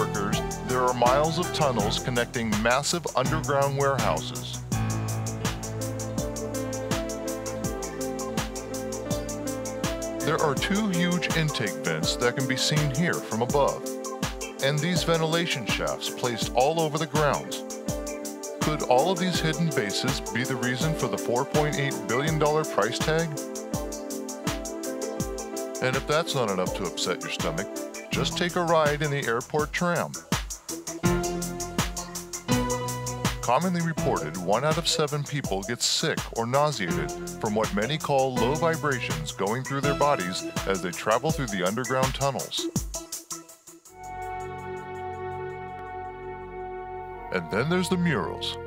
workers, there are miles of tunnels connecting massive underground warehouses. There are two huge intake vents that can be seen here from above, and these ventilation shafts placed all over the grounds. Could all of these hidden bases be the reason for the $4.8 billion price tag? And if that's not enough to upset your stomach, just take a ride in the airport tram. Commonly reported, 1 out of 7 people gets sick or nauseated from what many call low vibrations going through their bodies as they travel through the underground tunnels. And then there's the murals.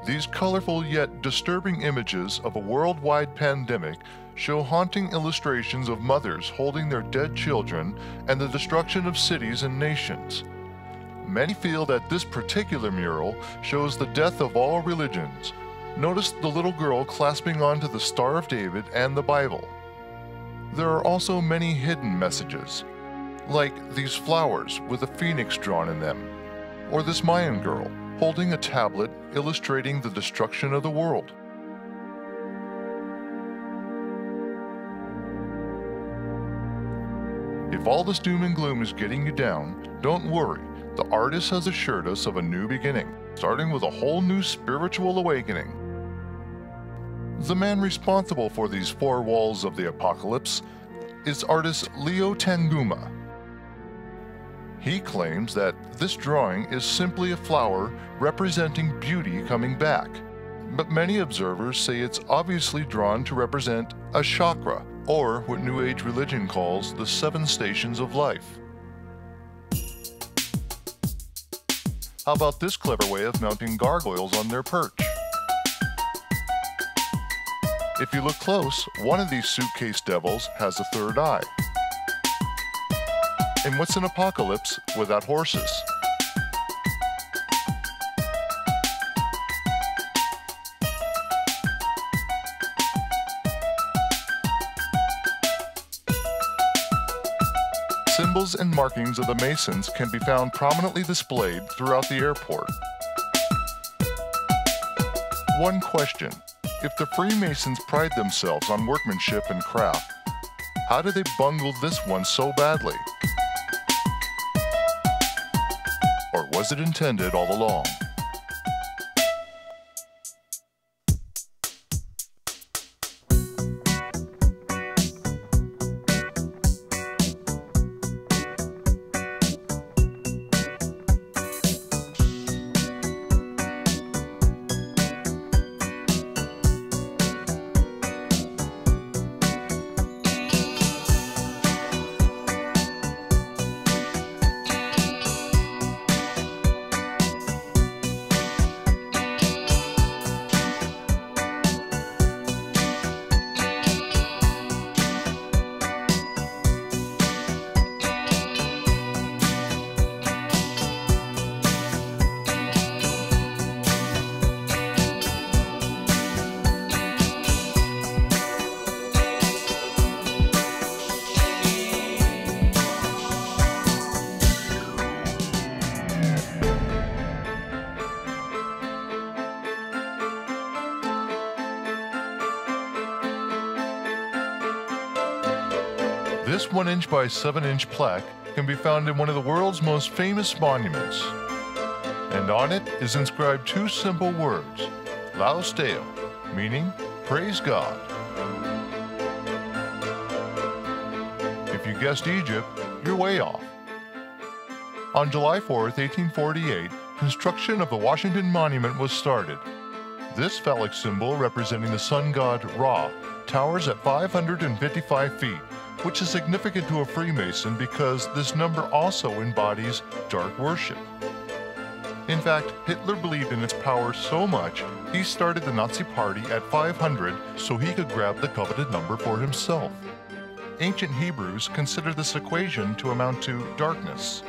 These colorful yet disturbing images of a worldwide pandemic show haunting illustrations of mothers holding their dead children and the destruction of cities and nations. Many feel that this particular mural shows the death of all religions. Notice the little girl clasping onto the Star of David and the Bible. There are also many hidden messages, like these flowers with a phoenix drawn in them, or this Mayan girl holding a tablet illustrating the destruction of the world. If all this doom and gloom is getting you down, don't worry. The artist has assured us of a new beginning, starting with a whole new spiritual awakening. The man responsible for these 4 walls of the apocalypse is artist Leo Tanguma. He claims that this drawing is simply a flower representing beauty coming back, but many observers say it's obviously drawn to represent a chakra, or what New Age religion calls the 7 stations of life. How about this clever way of mounting gargoyles on their perch? If you look close, one of these suitcase devils has a third eye. And what's an apocalypse without horses? Symbols and markings of the Masons can be found prominently displayed throughout the airport. One question: if the Freemasons pride themselves on workmanship and craft, how did they bungle this one so badly? Or was it intended all along? This 1-inch by 7-inch plaque can be found in one of the world's most famous monuments. And on it is inscribed 2 simple words, Laus Deo, meaning praise God. If you guessed Egypt, you're way off. On July 4th, 1848, construction of the Washington Monument was started. This phallic symbol, representing the sun god Ra, towers at 555 feet, which is significant to a Freemason because this number also embodies dark worship. In fact, Hitler believed in its power so much, he started the Nazi Party at 500 so he could grab the coveted number for himself. Ancient Hebrews consider this equation to amount to darkness.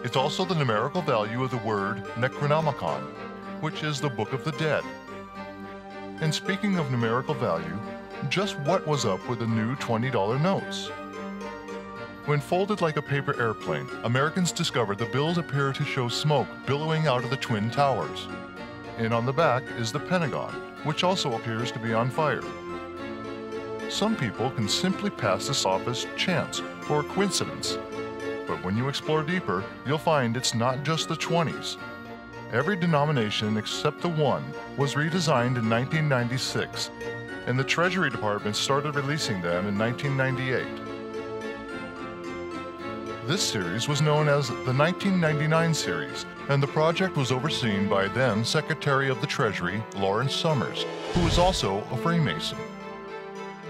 It's also the numerical value of the word Necronomicon, which is the Book of the Dead. And speaking of numerical value, just what was up with the new $20 notes? When folded like a paper airplane, Americans discovered the bills appear to show smoke billowing out of the Twin Towers. And on the back is the Pentagon, which also appears to be on fire. Some people can simply pass this off as chance or coincidence, but when you explore deeper, you'll find it's not just the 20s. Every denomination except the one was redesigned in 1996, and the Treasury Department started releasing them in 1998. This series was known as the 1999 series, and the project was overseen by then Secretary of the Treasury, Lawrence Summers, who was also a Freemason.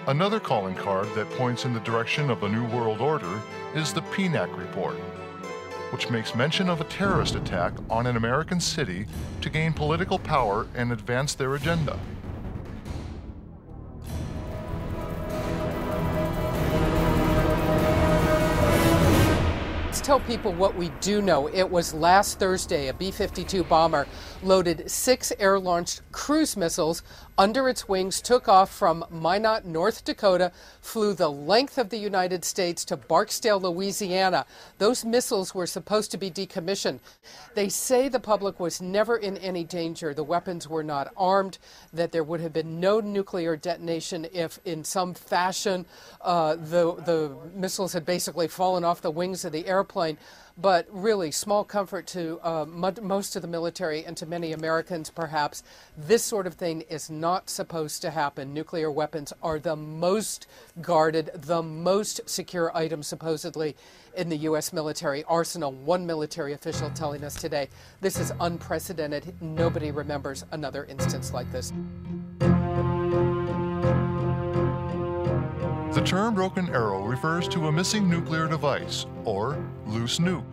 Another calling card that points in the direction of a new world order is the PNAC report, which makes mention of a terrorist attack on an American city to gain political power and advance their agenda. Let's tell people what we do know. It was last Thursday, a B-52 bomber loaded 6 air-launched cruise missiles under its wings, took off from Minot, North Dakota, flew the length of the United States to Barksdale, Louisiana. Those missiles were supposed to be decommissioned. They say the public was never in any danger. The weapons were not armed, that there would have been no nuclear detonation if in some fashion the missiles had basically fallen off the wings of the airplane. But really, small comfort to most of the military and to many Americans, perhaps. This sort of thing is not supposed to happen. Nuclear weapons are the most guarded, the most secure item, supposedly, in the U.S. military arsenal. One military official telling us today, this is unprecedented. Nobody remembers another instance like this. The term broken arrow refers to a missing nuclear device, or loose nuke.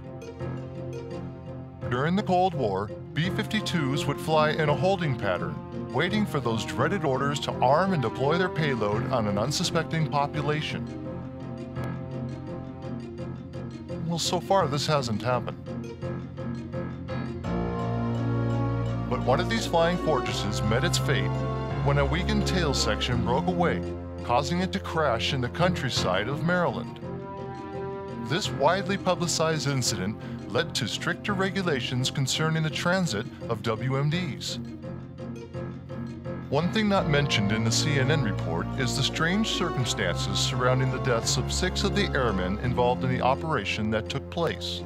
During the Cold War, B-52s would fly in a holding pattern, waiting for those dreaded orders to arm and deploy their payload on an unsuspecting population. Well, so far this hasn't happened. But one of these flying fortresses met its fate when a weakened tail section broke away, causing it to crash in the countryside of Maryland. This widely publicized incident led to stricter regulations concerning the transit of WMDs. One thing not mentioned in the CNN report is the strange circumstances surrounding the deaths of 6 of the airmen involved in the operation that took place.